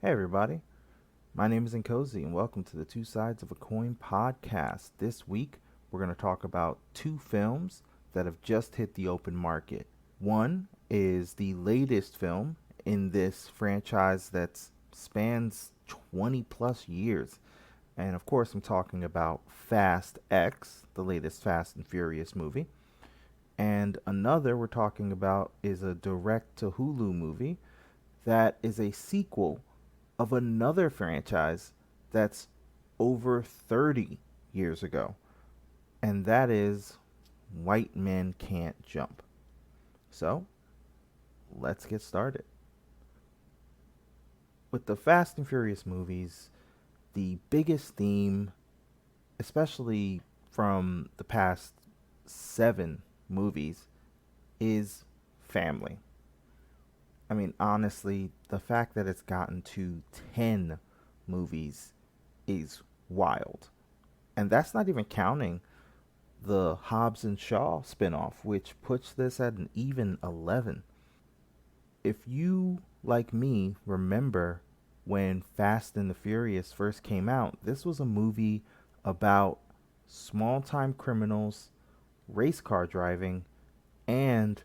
Hey everybody, my name is Nkosi and welcome to the Two Sides of a Coin podcast. This week we're going to talk about two films that have just hit the open market. One is the latest film in this franchise that spans 20 plus years. And of course, I'm talking about Fast X, the latest Fast and Furious movie. And another we're talking about is a direct to Hulu movie that is a sequel of another franchise that's over 30 years ago, and that is White Men Can't Jump. So, let's get started. With the Fast and Furious movies, the biggest theme, especially from the past 7 movies, is family. I mean, honestly, the fact that it's gotten to 10 movies is wild. And that's not even counting the Hobbs and Shaw spinoff, which puts this at an even 11. If you, like me, remember when Fast and the Furious first came out, this was a movie about small time criminals, race car driving, and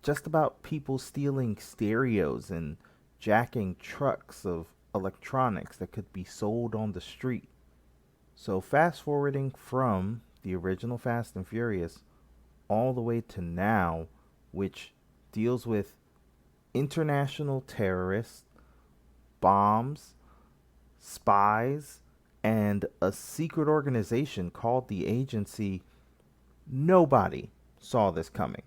just about people stealing stereos and jacking trucks of electronics that could be sold on the street. So, fast forwarding from the original Fast and Furious all the way to now, which deals with international terrorists, bombs, spies, and a secret organization called the Agency, nobody saw this coming.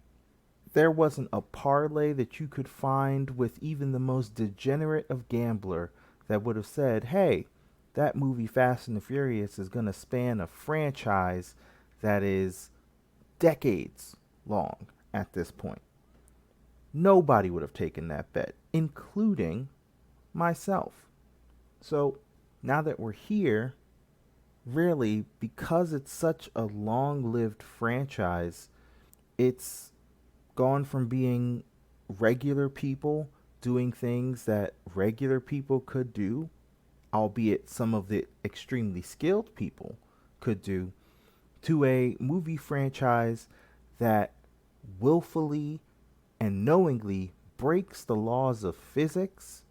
There wasn't a parlay that you could find with even the most degenerate of gambler that would have said, hey, that movie Fast and the Furious is going to span a franchise that is decades long at this point. Nobody would have taken that bet, including myself. So now that we're here, really, because it's such a long lived franchise, it's gone from being regular people doing things that regular people could do, albeit some of the extremely skilled people could do, to a movie franchise that willfully and knowingly breaks the laws of physics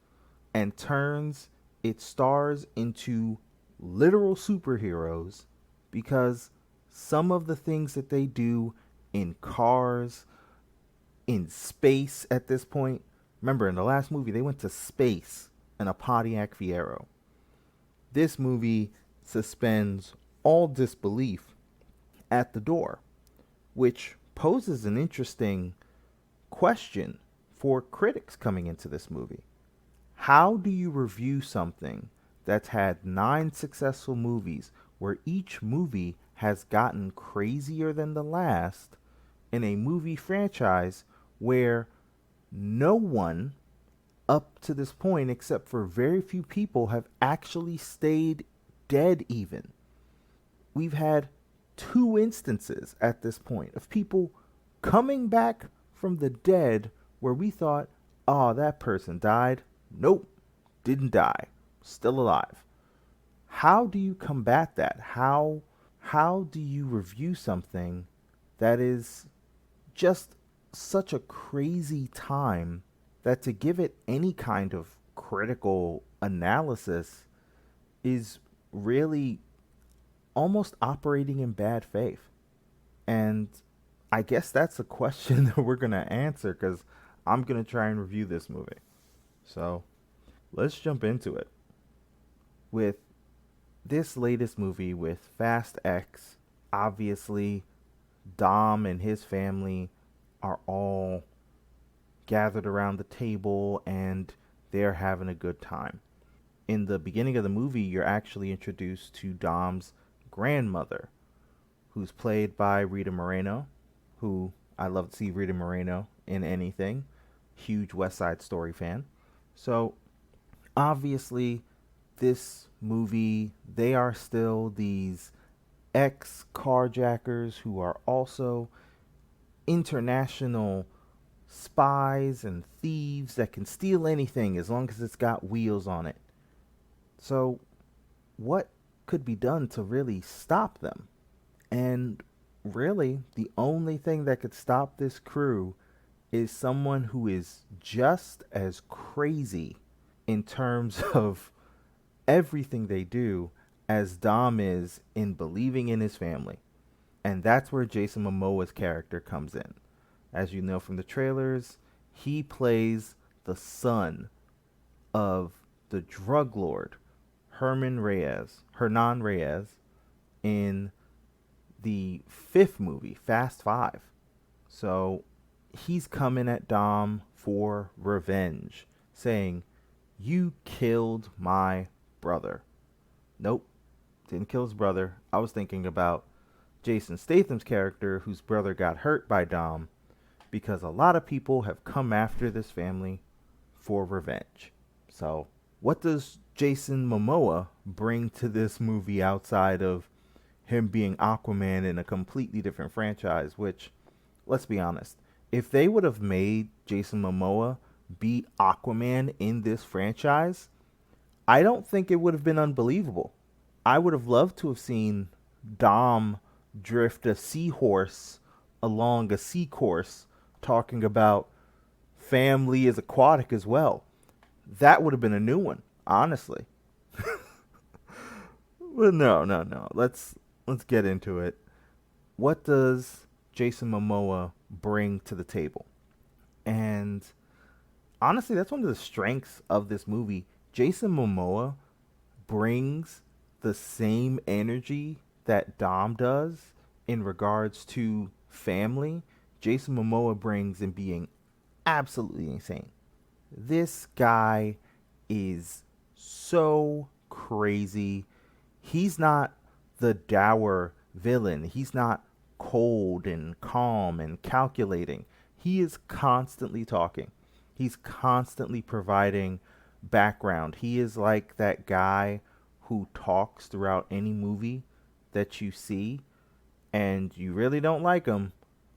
and turns its stars into literal superheroes because some of the things that they do in cars, in space at this point. Remember, in the last movie, they went to space in a Pontiac Fiero. This movie suspends all disbelief at the door, which poses an interesting question for critics coming into this movie. How do you review something that's had 9 successful movies where each movie has gotten crazier than the last in a movie franchise where no one up to this point, except for very few people, have actually stayed dead even? We've had 2 instances at this point of people coming back from the dead where we thought, oh, that person died. Nope, didn't die. Still alive. How do you combat that? How do you review something that is just such a crazy time that to give it any kind of critical analysis is really almost operating in bad faith? And I guess that's a question that we're going to answer because I'm going to try and review this movie. So let's jump into it. With this latest movie with Fast X, obviously Dom and his family are all gathered around the table and they're having a good time. In the beginning of the movie, you're actually introduced to Dom's grandmother, who's played by Rita Moreno, who I love to see Rita Moreno in anything. Huge West Side Story fan. So, obviously, this movie, they are still these ex carjackers who are also international spies and thieves that can steal anything as long as it's got wheels on it. So, what could be done to really stop them? And really, the only thing that could stop this crew is someone who is just as crazy in terms of everything they do as Dom is in believing in his family. And that's where Jason Momoa's character comes in. As you know from the trailers, he plays the son of the drug lord Hernan Reyes, in the fifth movie, Fast Five. So he's coming at Dom for revenge, saying, "You killed my brother." Nope, didn't kill his brother. I was thinking about Jason Statham's character, whose brother got hurt by Dom, because a lot of people have come after this family for revenge. So, what does Jason Momoa bring to this movie outside of him being Aquaman in a completely different franchise? Which, let's be honest, if they would have made Jason Momoa be Aquaman in this franchise, I don't think it would have been unbelievable. I would have loved to have seen Dom drift a seahorse along a sea course talking about family is aquatic as well. That would have been a new one, honestly. But no. Let's get into it. What does Jason Momoa bring to the table? And honestly, that's one of the strengths of this movie. Jason Momoa brings the same energy that Dom does in regards to family. Jason Momoa brings in being absolutely insane. This guy is so crazy. He's not the dour villain. He's not cold and calm and calculating. He is constantly talking. He's constantly providing background. He is like that guy who talks throughout any movie that you see, and you really don't like him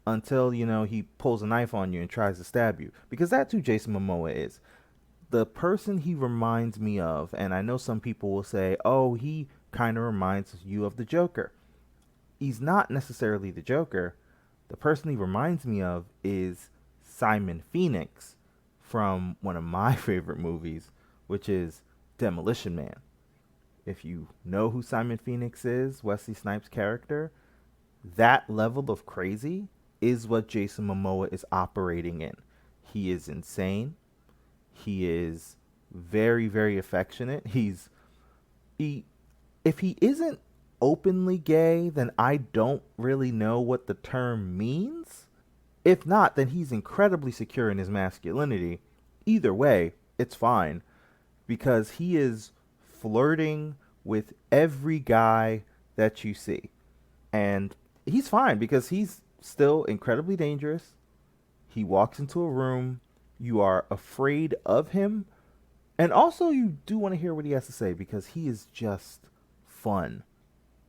until, he pulls a knife on you and tries to stab you. Because that's who Jason Momoa is. The person he reminds me of, and I know some people will say, oh, he kind of reminds you of the Joker. He's not necessarily the Joker. The person he reminds me of is Simon Phoenix from one of my favorite movies, which is Demolition Man. If you know who Simon Phoenix is, Wesley Snipes' character, that level of crazy is what Jason Momoa is operating in. He is insane. He is very, very affectionate. If he isn't openly gay, then I don't really know what the term means. If not, then he's incredibly secure in his masculinity. Either way, it's fine, because he is flirting with every guy that you see. And he's fine because he's still incredibly dangerous. He walks into a room, you are afraid of him, and also you do want to hear what he has to say because he is just fun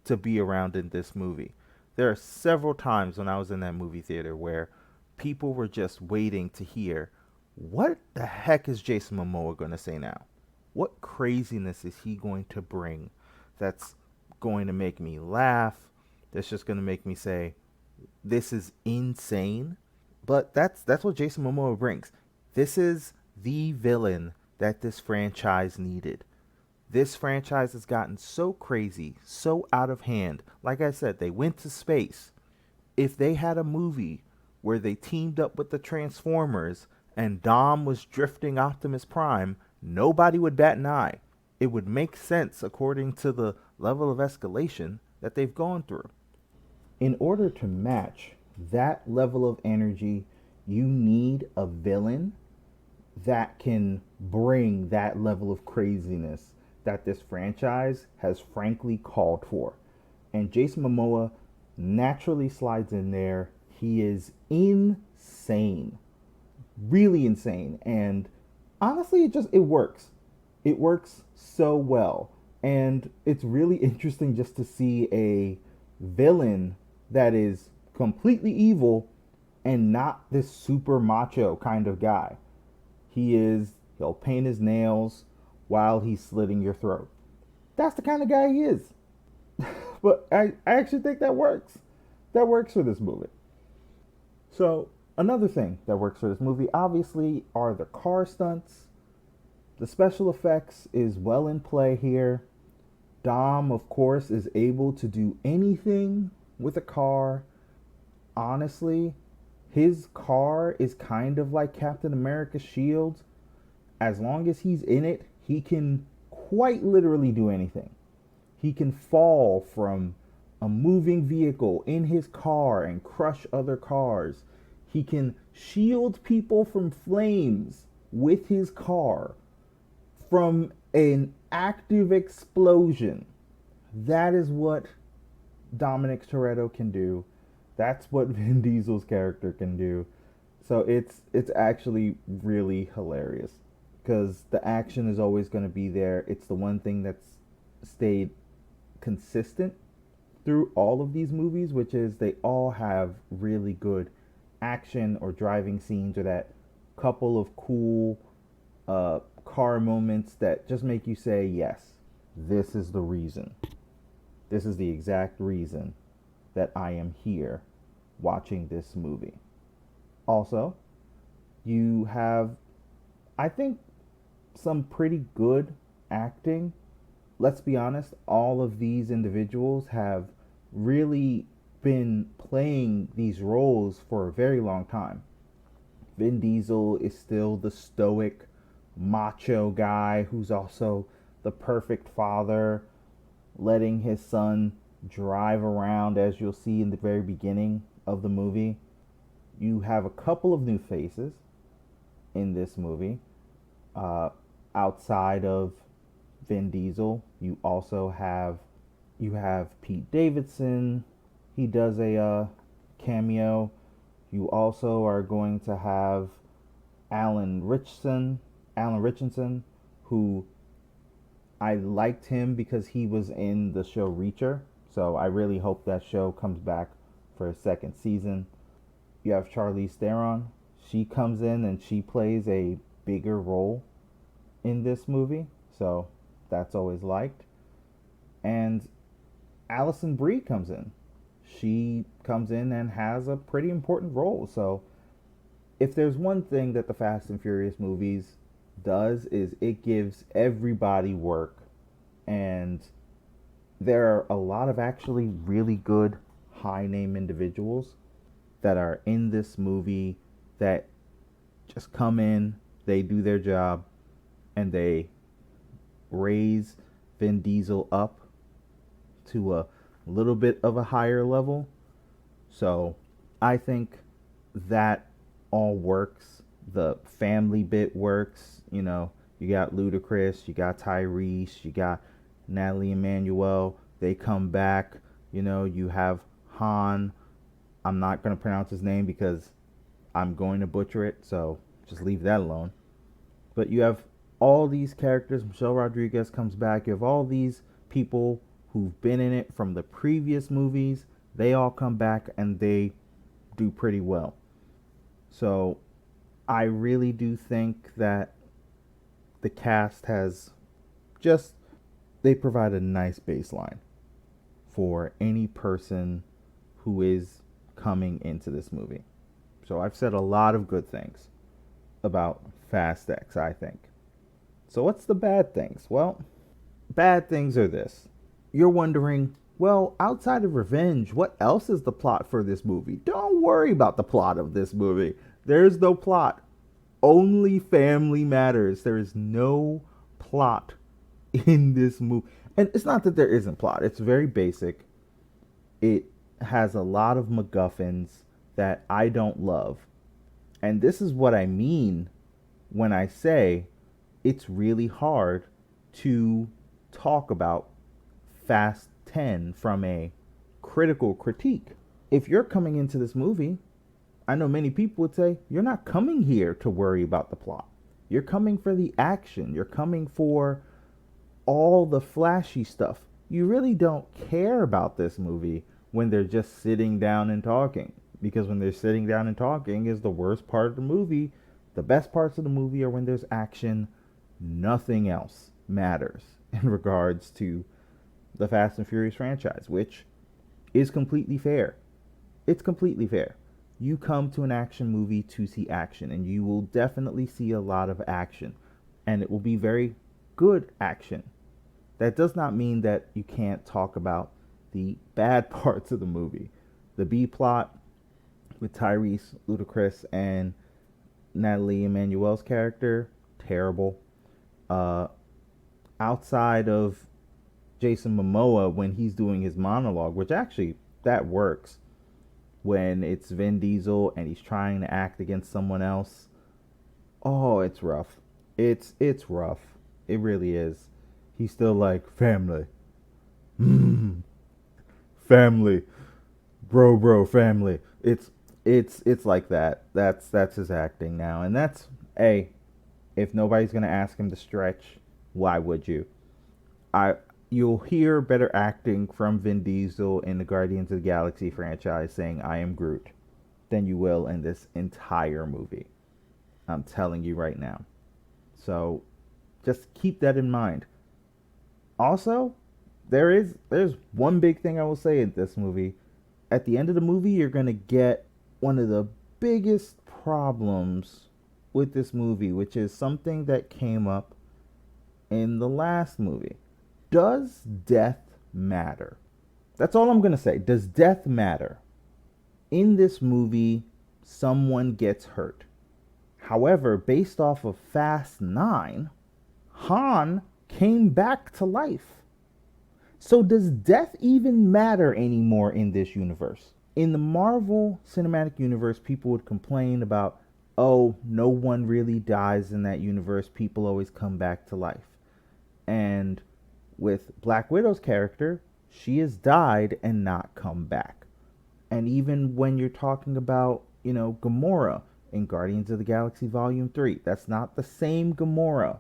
to be around in this movie. There are several times when I was in that movie theater where people were just waiting to hear, what the heck is Jason Momoa going to say now? What craziness is he going to bring that's going to make me laugh? That's just going to make me say, this is insane. But that's what Jason Momoa brings. This is the villain that this franchise needed. This franchise has gotten so crazy, so out of hand. Like I said, they went to space. If they had a movie where they teamed up with the Transformers and Dom was drifting Optimus Prime, nobody would bat an eye. It would make sense according to the level of escalation that they've gone through. In order to match that level of energy, you need a villain that can bring that level of craziness that this franchise has frankly called for. And Jason Momoa naturally slides in there. He is insane. Really insane. And honestly, it works. It works so well. And it's really interesting just to see a villain that is completely evil and not this super macho kind of guy. He'll paint his nails while he's slitting your throat. That's the kind of guy he is. But I actually think that works. That works for this movie. So, another thing that works for this movie, obviously, are the car stunts. The special effects is well in play here. Dom, of course, is able to do anything with a car. Honestly, his car is kind of like Captain America's shield. As long as he's in it, he can quite literally do anything. He can fall from a moving vehicle in his car and crush other cars. He can shield people from flames with his car from an active explosion. That is what Dominic Toretto can do. That's what Vin Diesel's character can do. So it's actually really hilarious because the action is always going to be there. It's the one thing that's stayed consistent through all of these movies, which is they all have really good action or driving scenes or that couple of cool car moments that just make you say, yes, this is the reason. This is the exact reason that I am here watching this movie. Also, you have, I think, some pretty good acting. Let's be honest, all of these individuals have really been playing these roles for a very long time. Vin Diesel is still the stoic, macho guy who's also the perfect father, letting his son drive around, as you'll see in the very beginning of the movie. You have a couple of new faces in this movie. Outside of Vin Diesel, you have Pete Davidson. He does a cameo. You also are going to have Alan Richardson, who I liked him because he was in the show Reacher. So I really hope that show comes back for a second season. You have Charlize Theron. She comes in and she plays a bigger role in this movie. So that's always liked. And Alison Brie comes in. She comes in and has a pretty important role. So if there's one thing that the Fast and Furious movies does is it gives everybody work, and there are a lot of actually really good high name individuals that are in this movie that just come in, they do their job, and they raise Vin Diesel up to a little bit of a higher level. So I think that all works. The family bit works. You know, you got Ludacris, you got Tyrese, you got Natalie Emmanuel. They come back. You know, you have Han. I'm not going to pronounce his name because I'm going to butcher it, so just leave that alone. But you have all these characters. Michelle Rodriguez comes back. You have all these people who've been in it from the previous movies. They all come back and they do pretty well. So I really do think that the cast they provide a nice baseline for any person who is coming into this movie. So I've said a lot of good things about Fast X, I think. So what's the bad things? Well, bad things are this. You're wondering, well, outside of revenge, what else is the plot for this movie? Don't worry about the plot of this movie. There's no plot. Only family matters. There is no plot in this movie. And it's not that there isn't plot. It's very basic. It has a lot of MacGuffins that I don't love. And this is what I mean when I say it's really hard to talk about Fast 10 from a critical critique. If you're coming into this movie, I know many people would say, you're not coming here to worry about the plot. You're coming for the action. You're coming for all the flashy stuff. You really don't care about this movie when they're just sitting down and talking. because when they're sitting down and talking is the worst part of the movie. The best parts of the movie are when there's action. Nothing else matters in regards to the Fast and Furious franchise, which is completely fair. It's completely fair. You come to an action movie to see action, and you will definitely see a lot of action, and it will be very good action. That does not mean that you can't talk about the bad parts of the movie. The B plot with Tyrese, Ludacris, and Natalie Emmanuel's character, terrible. Uh, Outside of Jason Momoa when he's doing his monologue, which actually that works when it's Vin Diesel and he's trying to act against someone else. Oh, it's rough. It's rough. It really is. He's still like family. Mm, family. Bro, family. It's like that. That's his acting now. And that's hey, if nobody's going to ask him to stretch, why would you? I You'll hear better acting from Vin Diesel in the Guardians of the Galaxy franchise saying I am Groot than you will in this entire movie. I'm telling you right now. So just keep that in mind. Also, there's one big thing I will say in this movie. At the end of the movie, you're going to get one of the biggest problems with this movie, which is something that came up in the last movie. Does death matter? That's all I'm going to say. Does death matter? In this movie, someone gets hurt. However, based off of Fast 9, Han came back to life. So does death even matter anymore in this universe? In the Marvel Cinematic Universe, people would complain about, oh, no one really dies in that universe. People always come back to life. And with Black Widow's character, she has died and not come back. And even when you're talking about, Gamora in Guardians of the Galaxy Volume 3, that's not the same Gamora.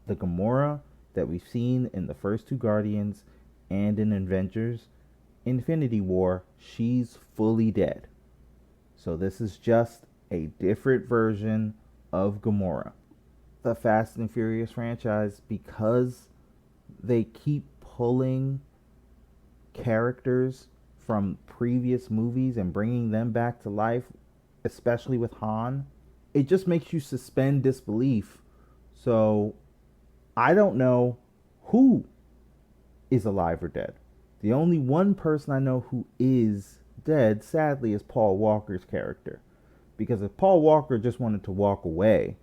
The Gamora that we've seen in the first two Guardians and in Avengers Infinity War, she's fully dead. So this is just a different version of Gamora. The Fast and Furious franchise, because they keep pulling characters from previous movies and bringing them back to life, especially with Han, it just makes you suspend disbelief. So I don't know who is alive or dead. The only one person I know who is dead, sadly, is Paul Walker's character. Because if Paul Walker just wanted to walk away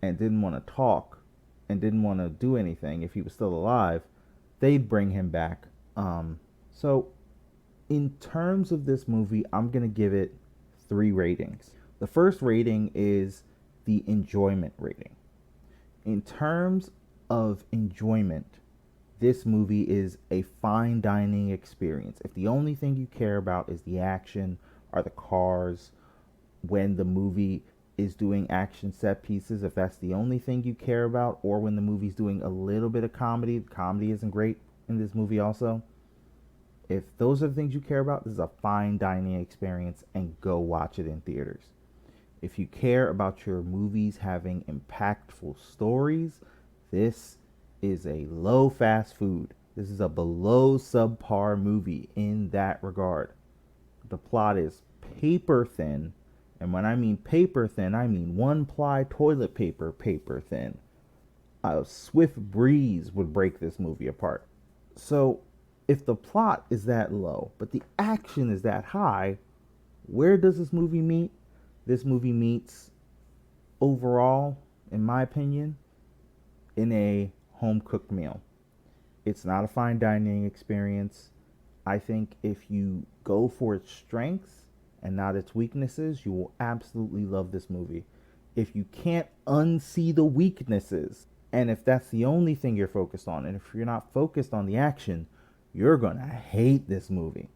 and didn't want to talk and didn't want to do anything, if he was still alive, they'd bring him back. So in terms of this movie, I'm going to give it 3 ratings. The first rating is the enjoyment rating. In terms of enjoyment, this movie is a fine dining experience. If the only thing you care about is the action or the cars, when the movie is doing action set pieces, if that's the only thing you care about, or when the movie's doing a little bit of comedy, the comedy isn't great in this movie also. If those are the things you care about, this is a fine dining experience, and go watch it in theaters. If you care about your movies having impactful stories, this is a low fast food. This is a below subpar movie in that regard. The plot is paper thin, and when I mean paper thin, I mean 1-ply toilet paper thin. A swift breeze would break this movie apart. So, if the plot is that low, but the action is that high, where does this movie meet? This movie meets, overall, in my opinion, in a home-cooked meal. It's not a fine dining experience. I think if you go for its strengths and not its weaknesses, you will absolutely love this movie. If you can't unsee the weaknesses, and if that's the only thing you're focused on, and if you're not focused on the action, you're going to hate this movie.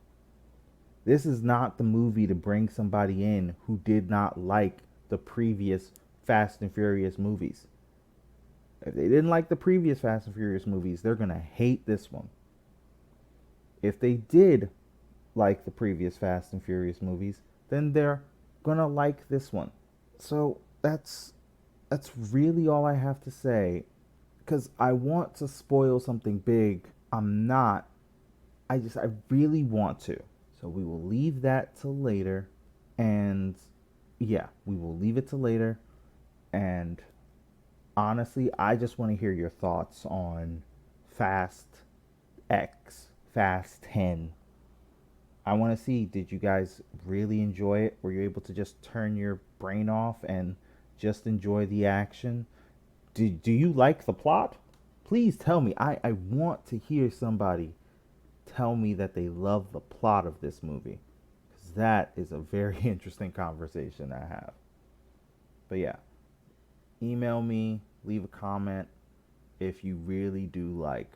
This is not the movie to bring somebody in who did not like the previous Fast and Furious movies. If they didn't like the previous Fast and Furious movies, they're going to hate this one. If they did like the previous Fast and Furious movies, then they're gonna like this one. So that's really all I have to say. Because I want to spoil something big. I'm not. I really want to. So we will leave that till later. And yeah, we will leave it till later. And honestly, I just want to hear your thoughts on Fast X, Fast 10. I want to see, did you guys really enjoy it? Were you able to just turn your brain off and just enjoy the action? Do you like the plot? Please tell me. I want to hear somebody tell me that they love the plot of this movie. Because that is a very interesting conversation I have. But yeah, email me, leave a comment if you really do like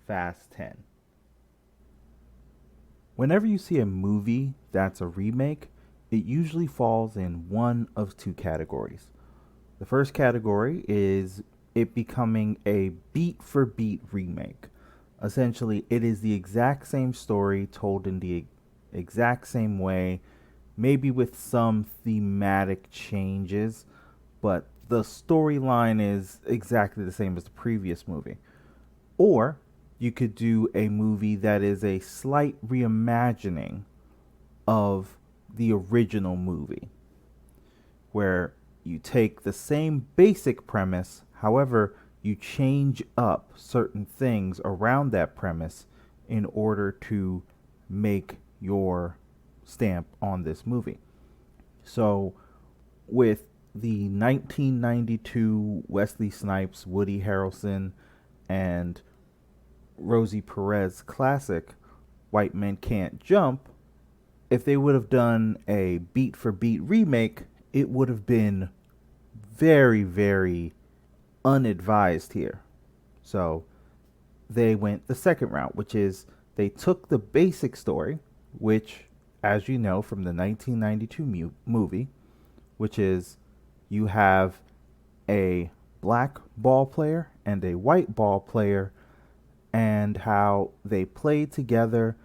Fast 10. Whenever you see a movie that's a remake, it usually falls in one of two categories. The first category is it becoming a beat for beat remake. Essentially, it is the exact same story told in the exact same way, maybe with some thematic changes, but the storyline is exactly the same as the previous movie. Or you could do a movie that is a slight reimagining of the original movie, where you take the same basic premise, however, you change up certain things around that premise in order to make your stamp on this movie. So, with the 1992 Wesley Snipes, Woody Harrelson, and Rosie Perez classic, White Men Can't Jump, if they would have done a beat for beat remake, it would have been very, very unadvised here. So they went the second route, which is they took the basic story, which, as you know from the 1992 movie, which is you have a black ball player and a white ball player, and how they play together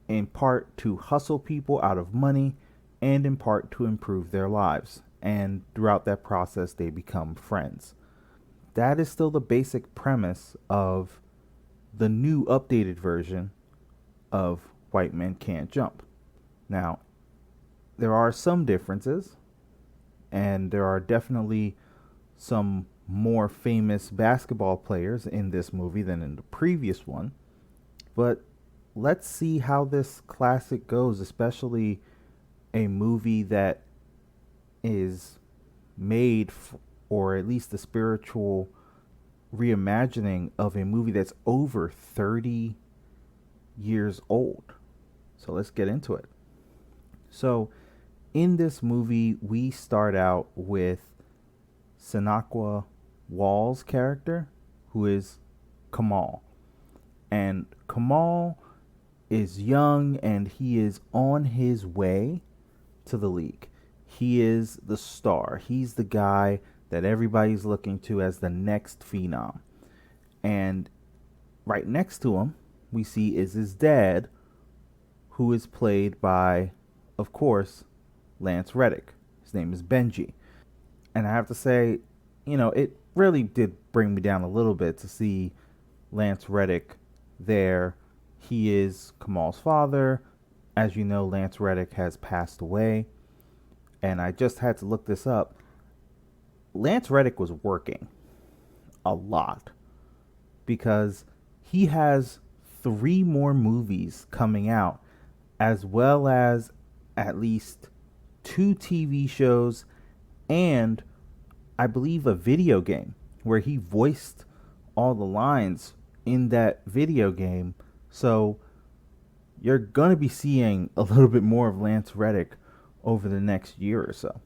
in part to hustle people out of money and in part to improve their lives. And throughout that process, they become friends. That is still the basic premise of the new updated version of White Men Can't Jump. Now, there are some differences, and there are definitely some more famous basketball players in this movie than in the previous one. But let's see how this classic goes, especially a movie that is made, or at least a spiritual reimagining of a movie that's over 30 years old. So let's get into it. So in this movie, we start out with Sanaqua Wall's character, who is Kamal. And Kamal is young and he is on his way to the league. He is the star. He's the guy that everybody's looking to as the next phenom. And right next to him, we see is his dad, who is played by, of course, Lance Reddick. His name is Benji. And I have to say, it really did bring me down a little bit to see Lance Reddick there. He is Kamal's father. As you know, Lance Reddick has passed away. And I just had to look this up. Lance Reddick was working a lot because he has 3 more movies coming out, as well as at least 2 TV shows and I believe a video game where he voiced all the lines in that video game. So you're going to be seeing a little bit more of Lance Reddick over the next year or so.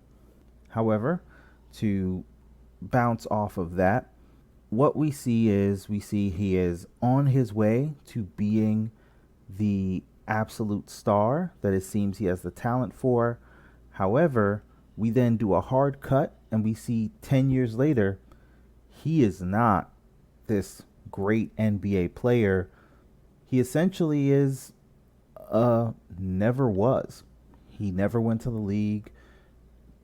However, to bounce off of that, what we see he is on his way to being the absolute star that it seems he has the talent for. However, we then do a hard cut and we see 10 years later, he is not this great NBA player. He essentially never was. He never went to the league.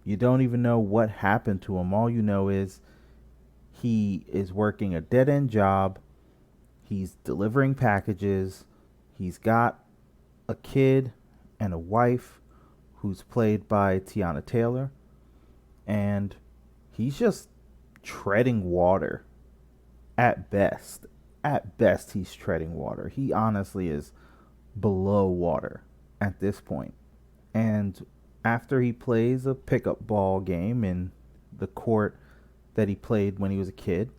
You don't even know what happened to him. All you know is he is working a dead end job. He's delivering packages. He's got a kid and a wife who's played by Tiana Taylor. And he's just treading water at best. At best, he's treading water. He honestly is below water at this point. And after he plays a pickup ball game in the court that he played when he was a kid,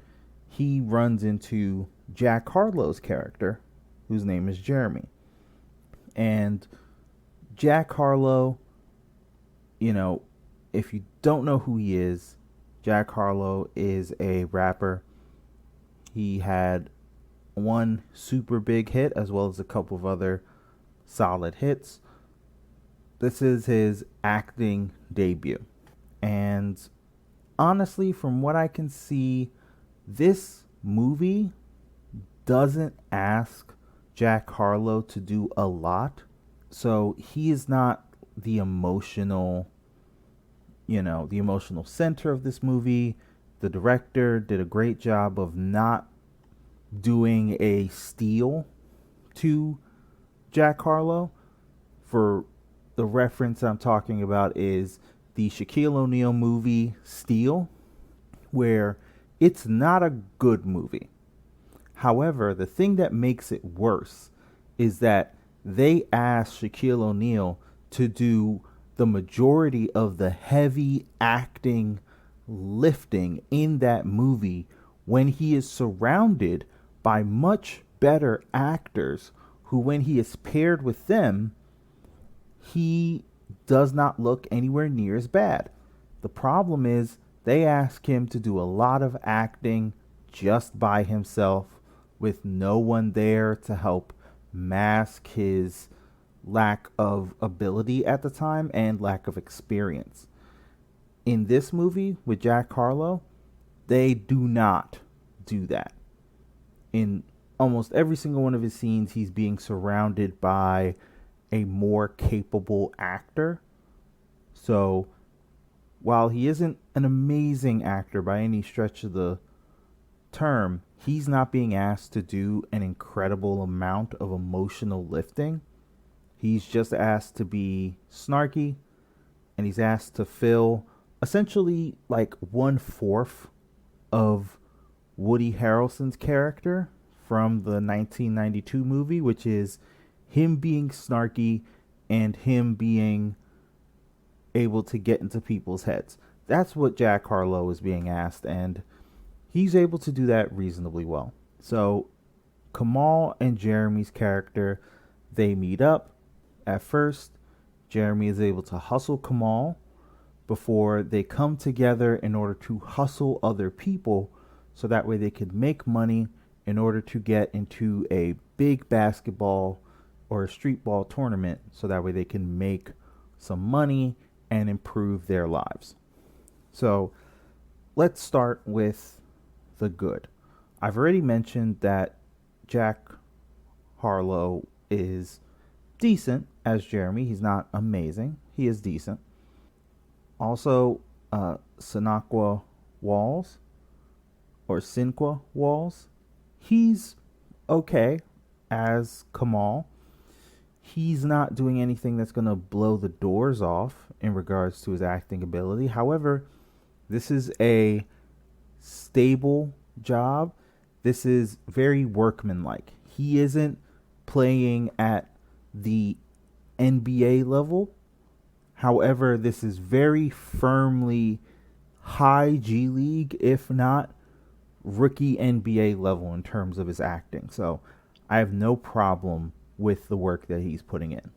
he runs into Jack Harlow's character, whose name is Jeremy. And Jack Harlow, you know, if you don't know who he is, Jack Harlow is a rapper. He had one super big hit as well as a couple of other solid hits. This is his acting debut. And honestly, from what I can see, this movie doesn't ask Jack Harlow to do a lot. So he is not the emotional, the emotional center of this movie. The director did a great job of not doing a steal to Jack Harlow. For the reference I'm talking about is the Shaquille O'Neal movie Steel, where it's not a good movie. However, the thing that makes it worse is that they asked Shaquille O'Neal to do the majority of the heavy acting lifting in that movie when he is surrounded by much better actors who, when he is paired with them, he does not look anywhere near as bad. The problem is they ask him to do a lot of acting just by himself with no one there to help mask his lack of ability at the time and lack of experience. In this movie with Jack Harlow, they do not do that. In almost every single one of his scenes, he's being surrounded by a more capable actor. So while he isn't an amazing actor by any stretch of the term, he's not being asked to do an incredible amount of emotional lifting. He's just asked to be snarky, and he's asked to fill essentially like 1/4 of Woody Harrelson's character from the 1992 movie, which is him being snarky and him being able to get into people's heads. That's what Jack Harlow is being asked, and he's able to do that reasonably well. So Kamal and Jeremy's character, they meet up. At first, Jeremy is able to hustle Kamal before they come together in order to hustle other people so that way they could make money in order to get into a big basketball or a street ball tournament so that way they can make some money and improve their lives. So let's start with the good. I've already mentioned that Jack Harlow is decent as Jeremy. He's not amazing. He is decent. Also, Sinaqua Walls, or Sinqua Walls, he's okay as Kamal. He's not doing anything that's going to blow the doors off in regards to his acting ability. However, this is a stable job. This is very workmanlike. He isn't playing at the NBA level. However, this is very firmly high G League, if not rookie NBA level in terms of his acting. So I have no problem with the work that he's putting in.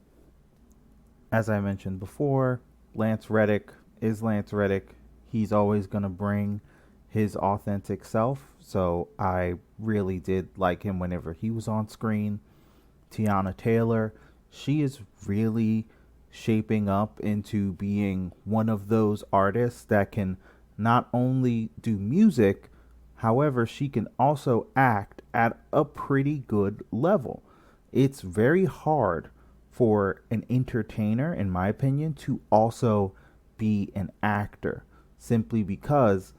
As I mentioned before, Lance Reddick is Lance Reddick. He's always going to bring his authentic self. So I really did like him whenever he was on screen. Tiana Taylor, she is really shaping up into being one of those artists that can not only do music, however, she can also act at a pretty good level. It's very hard for an entertainer, in my opinion, to also be an actor, simply because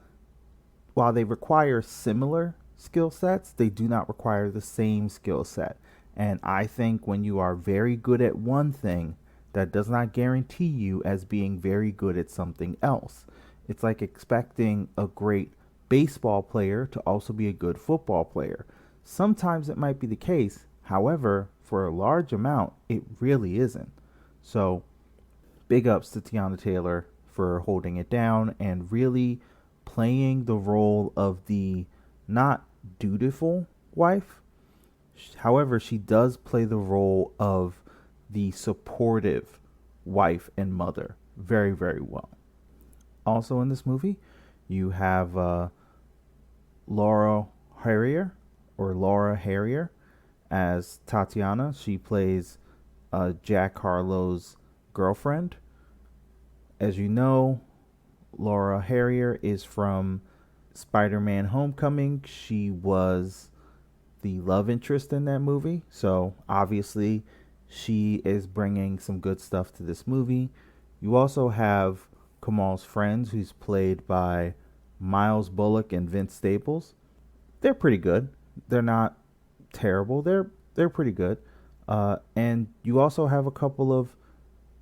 while they require similar skill sets, they do not require the same skill set. And I think when you are very good at one thing, that does not guarantee you as being very good at something else. It's like expecting a great baseball player to also be a good football player. Sometimes it might be the case. However, for a large amount, it really isn't. So, big ups to Tiana Taylor for holding it down and really playing the role of the not dutiful wife. However, she does play the role of the supportive wife and mother very, very well. Also in this movie, you have Laura Harrier or Laura Harrier as Tatiana. She plays Jack Harlow's girlfriend. As you know, Laura Harrier is from Spider-Man Homecoming. She was the love interest in that movie. So obviously, she is bringing some good stuff to this movie. You also have Kamal's friends, who's played by Miles Bullock and Vince Staples. They're pretty good. They're not terrible. They're pretty good. And you also have a couple of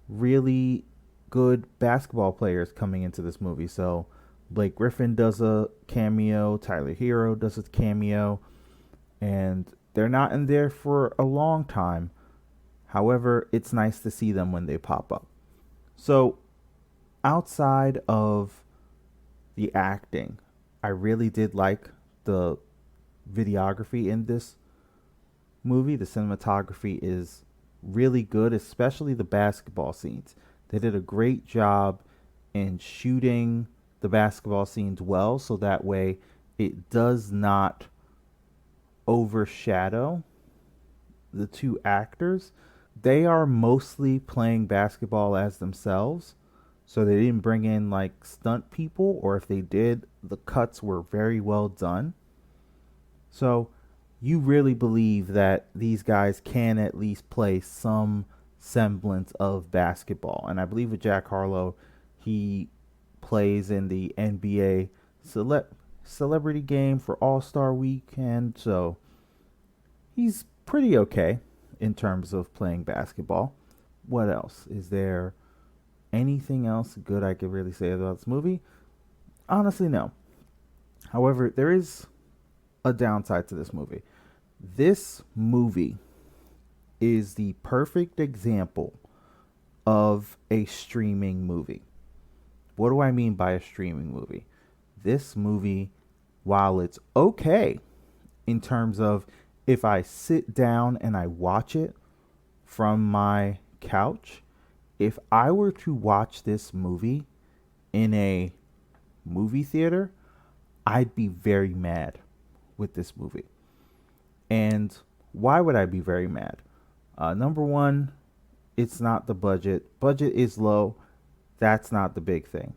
really good basketball players coming into this movie. So Blake Griffin does a cameo, Tyler Hero does a cameo, and they're not in there for a long time. However, it's nice to see them when they pop up. So outside of the acting, I really did like the videography in this movie. The cinematography is really good, especially the basketball scenes. They did a great job in shooting the basketball scenes well, so that way it does not overshadow the two actors. They are mostly playing basketball as themselves, so they didn't bring in like stunt people, or if they did, the cuts were very well done. So you really believe that these guys can at least play some semblance of basketball. And I believe with Jack Harlow, he plays in the NBA celebrity game for All-Star Weekend, so he's pretty okay in terms of playing basketball. What else? Is there anything else good I could really say about this movie? Honestly, no. However, there is a downside to this movie. This movie is the perfect example of a streaming movie. What do I mean by a streaming movie? This movie, while it's okay in terms of if I sit down and I watch it from my couch, if I were to watch this movie in a movie theater, I'd be very mad with this movie. And why would I be very mad? Number one, it's not the budget. Budget is low. That's not the big thing.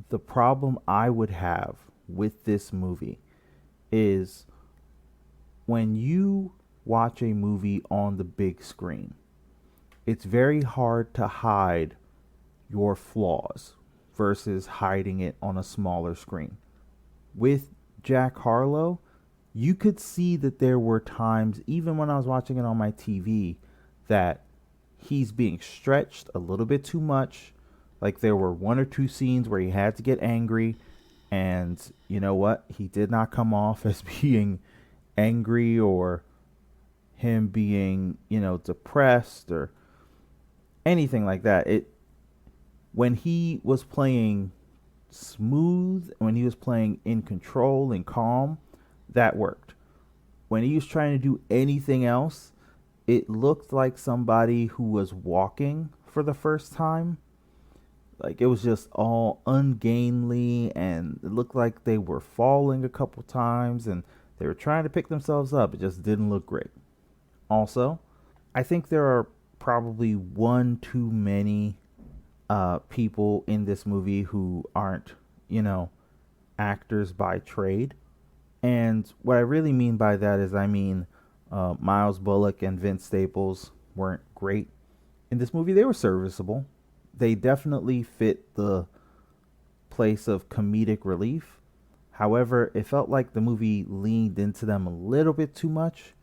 The problem I would have with this movie is when you watch a movie on the big screen, it's very hard to hide your flaws versus hiding it on a smaller screen. With Jack Harlow, you could see that there were times, even when I was watching it on my TV, that he's being stretched a little bit too much. Like there were one or two scenes where he had to get angry, and you know what? He did not come off as being angry or him being, depressed or anything like that. When he was playing smooth, when he was playing in control and calm, that worked. When he was trying to do anything else, it looked like somebody who was walking for the first time. Like it was just all ungainly, and it looked like they were falling a couple times and they were trying to pick themselves up. It just didn't look great. Also, I think there are probably one too many people in this movie who aren't, actors by trade. And what I really mean by that is Miles Bullock and Vince Staples weren't great In this movie, they were serviceable. They definitely fit the place of comedic relief. However, it felt like the movie leaned into them a little bit too much.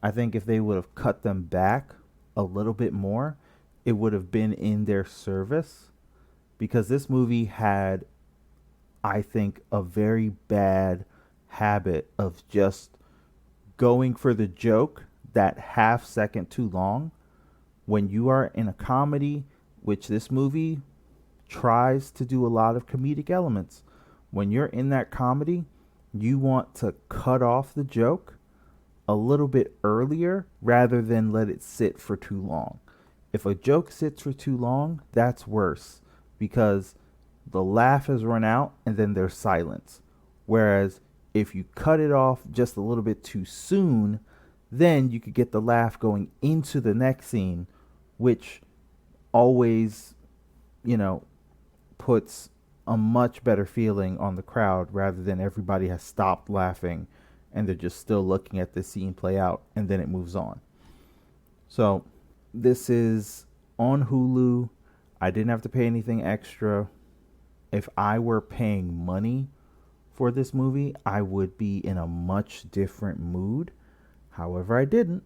I think if they would have cut them back a little bit more, it would have been in their service, because this movie had, I think, a very bad habit of just going for the joke that half second too long. When you are in a comedy, which this movie tries to do a lot of comedic elements, when you're in that comedy, you want to cut off the joke a little bit earlier rather than let it sit for too long. If a joke sits for too long, that's worse, because the laugh has run out and then there's silence. Whereas if you cut it off just a little bit too soon, then you could get the laugh going into the next scene, which always, puts a much better feeling on the crowd, rather than everybody has stopped laughing and they're just still looking at the scene play out and then it moves on. So this is on Hulu. I didn't have to pay anything extra. If I were paying money for this movie, I would be in a much different mood. However, I didn't.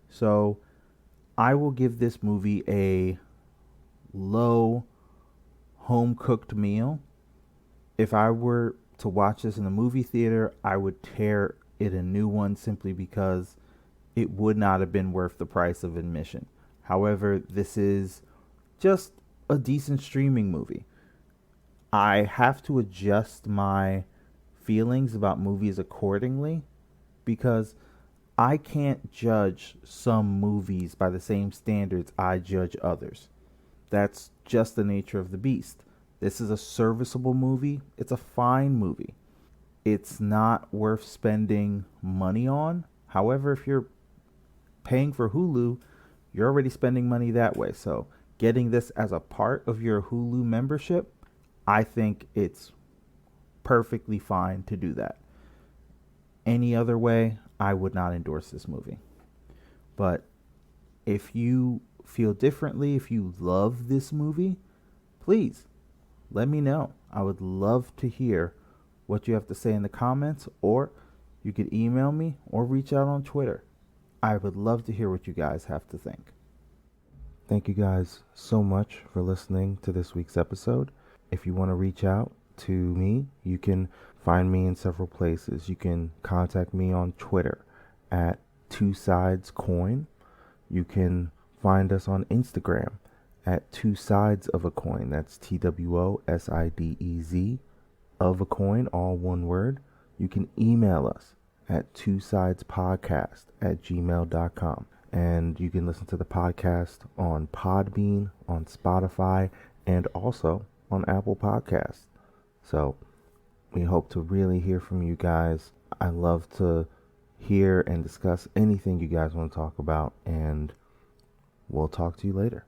So I will give this movie a low home cooked meal. If I were to watch this in the movie theater, I would tear it a new one, simply because it would not have been worth the price of admission. However, this is just a decent streaming movie. I have to adjust my feelings about movies accordingly, because I can't judge some movies by the same standards I judge others. That's just the nature of the beast. This is a serviceable movie. It's a fine movie. It's not worth spending money on. However, if you're paying for Hulu, you're already spending money that way. So getting this as a part of your Hulu membership, I think it's perfectly fine to do that. Any other way, I would not endorse this movie. But if you feel differently, if you love this movie, please let me know. I would love to hear what you have to say in the comments, or you could email me or reach out on Twitter. I would love to hear what you guys have to think. Thank you guys so much for listening to this week's episode. If you want to reach out to me, you can find me in several places. You can contact me on Twitter at twosidescoin. You can find us on Instagram at Two Sides of a Coin. That's TWOSIDEZ of a coin, all one word. You can email us at twosidespodcast@gmail.com. And you can listen to the podcast on Podbean, on Spotify, and also on Apple Podcasts. So we hope to really hear from you guys. I love to hear and discuss anything you guys want to talk about, and we'll talk to you later.